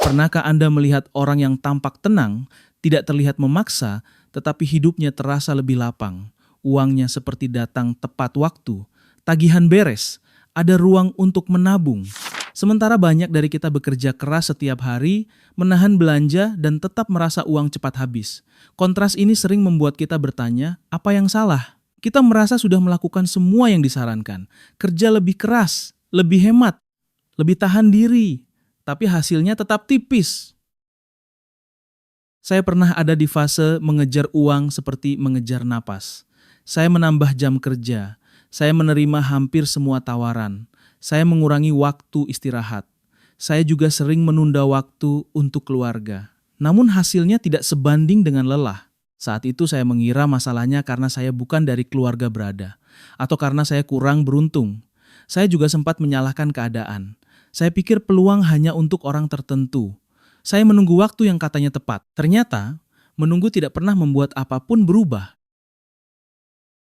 Pernahkah Anda melihat orang yang tampak tenang, tidak terlihat memaksa, tetapi hidupnya terasa lebih lapang? Uangnya seperti datang tepat waktu, tagihan beres, ada ruang untuk menabung. Sementara banyak dari kita bekerja keras setiap hari, menahan belanja dan tetap merasa uang cepat habis. Kontras ini sering membuat kita bertanya, apa yang salah? Kita merasa sudah melakukan semua yang disarankan, kerja lebih keras, lebih hemat, lebih tahan diri, tapi hasilnya tetap tipis. Saya pernah ada di fase mengejar uang seperti mengejar napas. Saya menambah jam kerja, saya menerima hampir semua tawaran, saya mengurangi waktu istirahat. Saya juga sering menunda waktu untuk keluarga. Namun hasilnya tidak sebanding dengan lelah. Saat itu saya mengira masalahnya karena saya bukan dari keluarga berada, atau karena saya kurang beruntung. Saya juga sempat menyalahkan keadaan. Saya pikir peluang hanya untuk orang tertentu. Saya menunggu waktu yang katanya tepat. Ternyata, menunggu tidak pernah membuat apapun berubah.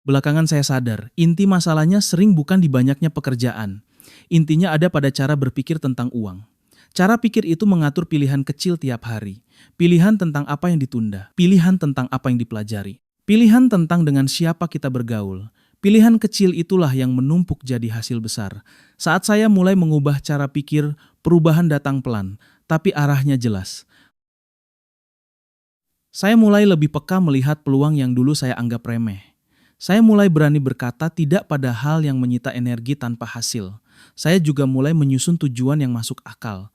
Belakangan saya sadar, inti masalahnya sering bukan di banyaknya pekerjaan. Intinya ada pada cara berpikir tentang uang. Cara pikir itu mengatur pilihan kecil tiap hari. Pilihan tentang apa yang ditunda. Pilihan tentang apa yang dipelajari. Pilihan tentang dengan siapa kita bergaul. Pilihan kecil itulah yang menumpuk jadi hasil besar. Saat saya mulai mengubah cara pikir, perubahan datang pelan, tapi arahnya jelas. Saya mulai lebih peka melihat peluang yang dulu saya anggap remeh. Saya mulai berani berkata tidak pada hal yang menyita energi tanpa hasil. Saya juga mulai menyusun tujuan yang masuk akal.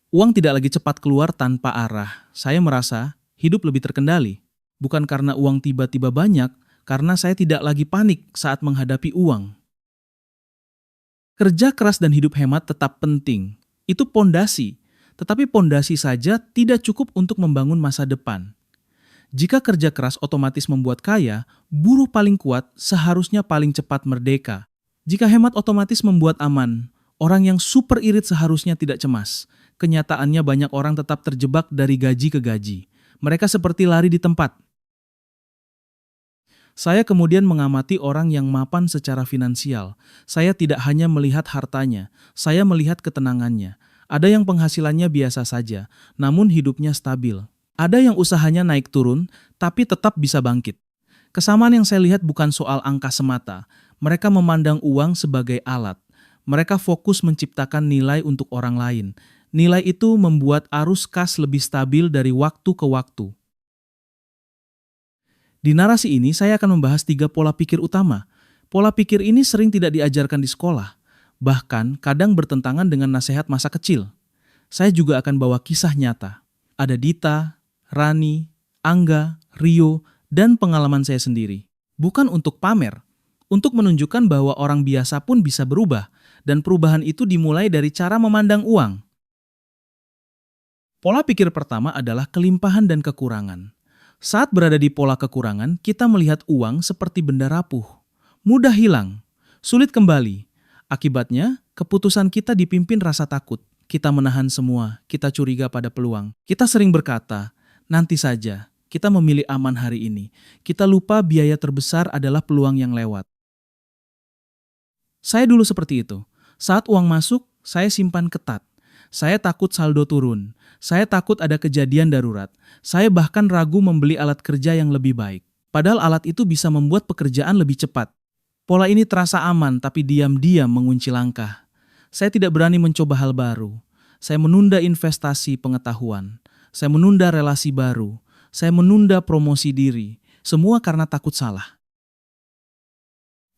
Uang tidak lagi cepat keluar tanpa arah. Saya merasa hidup lebih terkendali. Bukan karena uang tiba-tiba banyak, karena saya tidak lagi panik saat menghadapi uang. Kerja keras dan hidup hemat tetap penting. Itu pondasi. Tetapi pondasi saja tidak cukup untuk membangun masa depan. Jika kerja keras otomatis membuat kaya, buruh paling kuat seharusnya paling cepat merdeka. Jika hemat otomatis membuat aman, orang yang super irit seharusnya tidak cemas. Kenyataannya banyak orang tetap terjebak dari gaji ke gaji. Mereka seperti lari di tempat. Saya kemudian mengamati orang yang mapan secara finansial. Saya tidak hanya melihat hartanya, saya melihat ketenangannya. Ada yang penghasilannya biasa saja, namun hidupnya stabil. Ada yang usahanya naik turun, tapi tetap bisa bangkit. Kesamaan yang saya lihat bukan soal angka semata. Mereka memandang uang sebagai alat. Mereka fokus menciptakan nilai untuk orang lain. Nilai itu membuat arus kas lebih stabil dari waktu ke waktu. Di narasi ini saya akan membahas 3 pola pikir utama. Pola pikir ini sering tidak diajarkan di sekolah. Bahkan kadang bertentangan dengan nasihat masa kecil. Saya juga akan bawa kisah nyata. Ada Dita, Rani, Angga, Rio, dan pengalaman saya sendiri. Bukan untuk pamer, untuk menunjukkan bahwa orang biasa pun bisa berubah, dan perubahan itu dimulai dari cara memandang uang. Pola pikir pertama adalah kelimpahan dan kekurangan. Saat berada di pola kekurangan, kita melihat uang seperti benda rapuh, mudah hilang, sulit kembali. Akibatnya, keputusan kita dipimpin rasa takut. Kita menahan semua, kita curiga pada peluang. Kita sering berkata, nanti saja, kita memilih aman hari ini. Kita lupa biaya terbesar adalah peluang yang lewat. Saya dulu seperti itu. Saat uang masuk, saya simpan ketat. Saya takut saldo turun. Saya takut ada kejadian darurat. Saya bahkan ragu membeli alat kerja yang lebih baik. Padahal alat itu bisa membuat pekerjaan lebih cepat. Pola ini terasa aman, tapi diam-diam mengunci langkah. Saya tidak berani mencoba hal baru. Saya menunda investasi pengetahuan. Saya menunda relasi baru. Saya menunda promosi diri. Semua karena takut salah.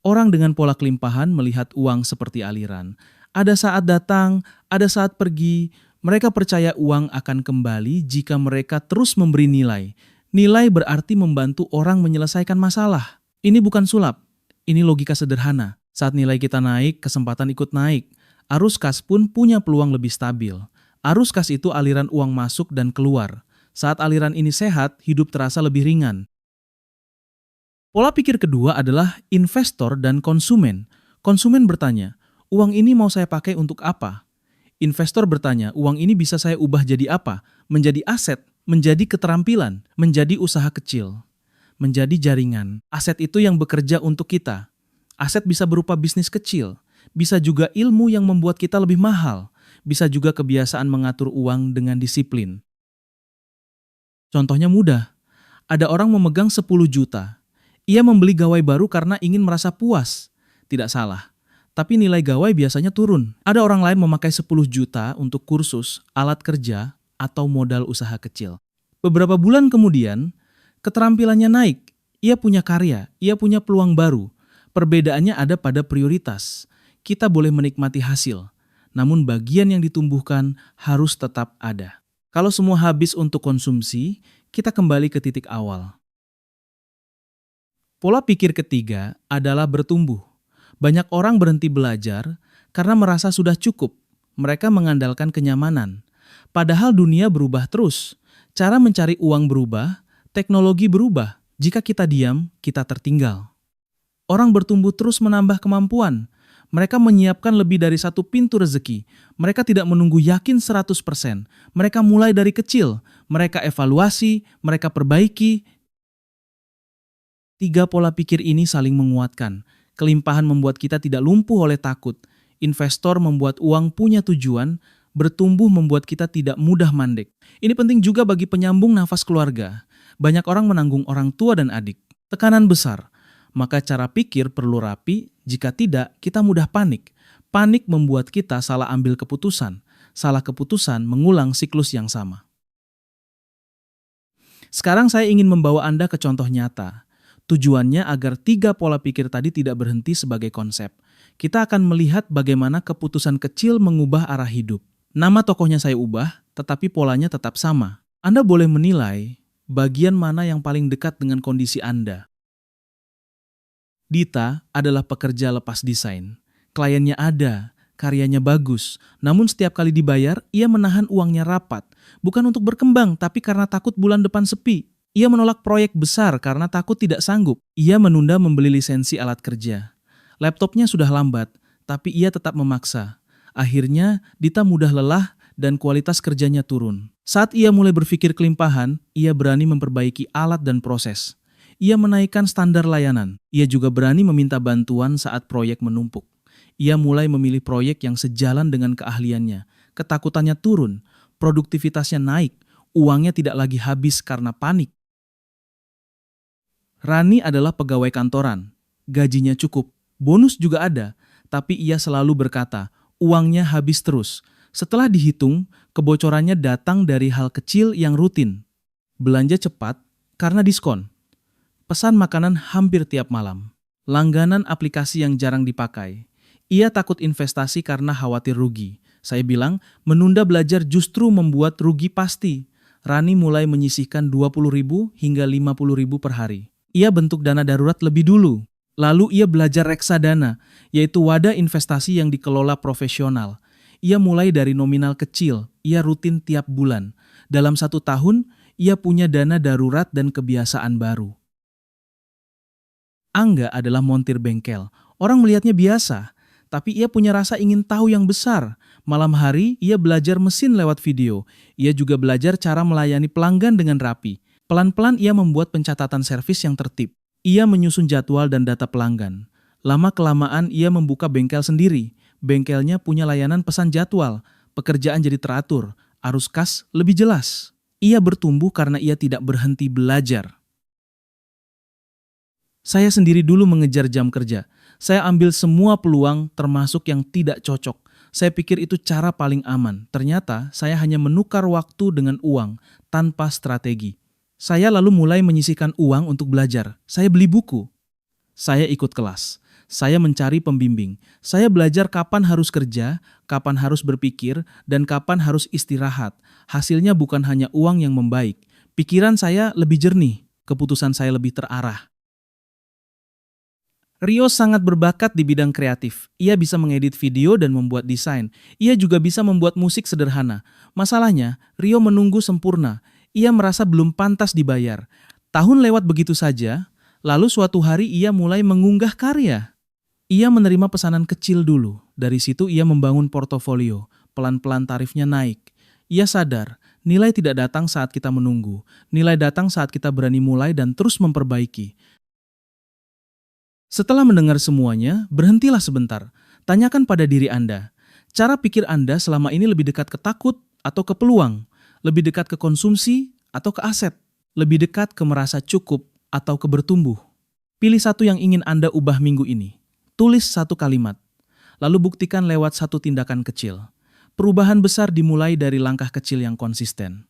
Orang dengan pola kelimpahan melihat uang seperti aliran. Ada saat datang, ada saat pergi. Mereka percaya uang akan kembali jika mereka terus memberi nilai. Nilai berarti membantu orang menyelesaikan masalah. Ini bukan sulap. Ini logika sederhana. Saat nilai kita naik, kesempatan ikut naik. Arus kas pun punya peluang lebih stabil. Arus kas itu aliran uang masuk dan keluar. Saat aliran ini sehat, hidup terasa lebih ringan. Pola pikir kedua adalah investor dan konsumen. Konsumen bertanya, uang ini mau saya pakai untuk apa? Investor bertanya, uang ini bisa saya ubah jadi apa? Menjadi aset, menjadi keterampilan, menjadi usaha kecil, menjadi jaringan. Aset itu yang bekerja untuk kita. Aset bisa berupa bisnis kecil, bisa juga ilmu yang membuat kita lebih mahal, bisa juga kebiasaan mengatur uang dengan disiplin. Contohnya mudah, ada orang memegang 10 juta. Ia membeli gawai baru karena ingin merasa puas. Tidak salah. Tapi nilai gawai biasanya turun. Ada orang lain memakai 10 juta untuk kursus, alat kerja, atau modal usaha kecil. Beberapa bulan kemudian, keterampilannya naik. Ia punya karya, ia punya peluang baru. Perbedaannya ada pada prioritas. Kita boleh menikmati hasil, namun bagian yang ditumbuhkan harus tetap ada. Kalau semua habis untuk konsumsi, kita kembali ke titik awal. Pola pikir ketiga adalah bertumbuh. Banyak orang berhenti belajar karena merasa sudah cukup. Mereka mengandalkan kenyamanan. Padahal dunia berubah terus. Cara mencari uang berubah, teknologi berubah. Jika kita diam, kita tertinggal. Orang bertumbuh terus menambah kemampuan. Mereka menyiapkan lebih dari satu pintu rezeki. Mereka tidak menunggu yakin 100%. Mereka mulai dari kecil. Mereka evaluasi, mereka perbaiki. Tiga pola pikir ini saling menguatkan. Kelimpahan membuat kita tidak lumpuh oleh takut. Investor membuat uang punya tujuan. Bertumbuh membuat kita tidak mudah mandek. Ini penting juga bagi penyambung nafas keluarga. Banyak orang menanggung orang tua dan adik. Tekanan besar. Maka cara pikir perlu rapi. Jika tidak, kita mudah panik. Panik membuat kita salah ambil keputusan. Salah keputusan mengulang siklus yang sama. Sekarang saya ingin membawa Anda ke contoh nyata. Tujuannya agar tiga pola pikir tadi tidak berhenti sebagai konsep. Kita akan melihat bagaimana keputusan kecil mengubah arah hidup. Nama tokohnya saya ubah, tetapi polanya tetap sama. Anda boleh menilai bagian mana yang paling dekat dengan kondisi Anda. Dita adalah pekerja lepas desain. Kliennya ada, karyanya bagus, namun setiap kali dibayar, ia menahan uangnya rapat. Bukan untuk berkembang, tapi karena takut bulan depan sepi. Ia menolak proyek besar karena takut tidak sanggup. Ia menunda membeli lisensi alat kerja. Laptopnya sudah lambat, tapi ia tetap memaksa. Akhirnya, Dita mudah lelah dan kualitas kerjanya turun. Saat ia mulai berpikir kelimpahan, ia berani memperbaiki alat dan proses. Ia menaikkan standar layanan. Ia juga berani meminta bantuan saat proyek menumpuk. Ia mulai memilih proyek yang sejalan dengan keahliannya. Ketakutannya turun, produktivitasnya naik, uangnya tidak lagi habis karena panik. Rani adalah pegawai kantoran, gajinya cukup, bonus juga ada, tapi ia selalu berkata, uangnya habis terus. Setelah dihitung, kebocorannya datang dari hal kecil yang rutin. Belanja cepat karena diskon. Pesan makanan hampir tiap malam. Langganan aplikasi yang jarang dipakai. Ia takut investasi karena khawatir rugi. Saya bilang, menunda belajar justru membuat rugi pasti. Rani mulai menyisihkan 20.000 hingga 50.000 per hari. Ia bentuk dana darurat lebih dulu. Lalu ia belajar reksadana, yaitu wadah investasi yang dikelola profesional. Ia mulai dari nominal kecil, ia rutin tiap bulan. Dalam 1 tahun, ia punya dana darurat dan kebiasaan baru. Angga adalah montir bengkel. Orang melihatnya biasa, tapi ia punya rasa ingin tahu yang besar. Malam hari, ia belajar mesin lewat video. Ia juga belajar cara melayani pelanggan dengan rapi. Pelan-pelan ia membuat pencatatan servis yang tertib. Ia menyusun jadwal dan data pelanggan. Lama-kelamaan ia membuka bengkel sendiri. Bengkelnya punya layanan pesan jadwal. Pekerjaan jadi teratur. Arus kas lebih jelas. Ia bertumbuh karena ia tidak berhenti belajar. Saya sendiri dulu mengejar jam kerja. Saya ambil semua peluang termasuk yang tidak cocok. Saya pikir itu cara paling aman. Ternyata saya hanya menukar waktu dengan uang tanpa strategi. Saya lalu mulai menyisihkan uang untuk belajar. Saya beli buku. Saya ikut kelas. Saya mencari pembimbing. Saya belajar kapan harus kerja, kapan harus berpikir, dan kapan harus istirahat. Hasilnya bukan hanya uang yang membaik. Pikiran saya lebih jernih. Keputusan saya lebih terarah. Rio sangat berbakat di bidang kreatif. Ia bisa mengedit video dan membuat desain. Ia juga bisa membuat musik sederhana. Masalahnya, Rio menunggu sempurna. Ia merasa belum pantas dibayar. Tahun lewat begitu saja, lalu suatu hari ia mulai mengunggah karya. Ia menerima pesanan kecil dulu. Dari situ ia membangun portofolio. Pelan-pelan tarifnya naik. Ia sadar, nilai tidak datang saat kita menunggu. Nilai datang saat kita berani mulai dan terus memperbaiki. Setelah mendengar semuanya, berhentilah sebentar. Tanyakan pada diri Anda, Cara pikir Anda selama ini lebih dekat ke takut atau ke peluang? Lebih dekat ke konsumsi atau ke aset? Lebih dekat ke merasa cukup atau ke bertumbuh? Pilih satu yang ingin Anda ubah minggu ini. Tulis satu kalimat, lalu buktikan lewat satu tindakan kecil. Perubahan besar dimulai dari langkah kecil yang konsisten.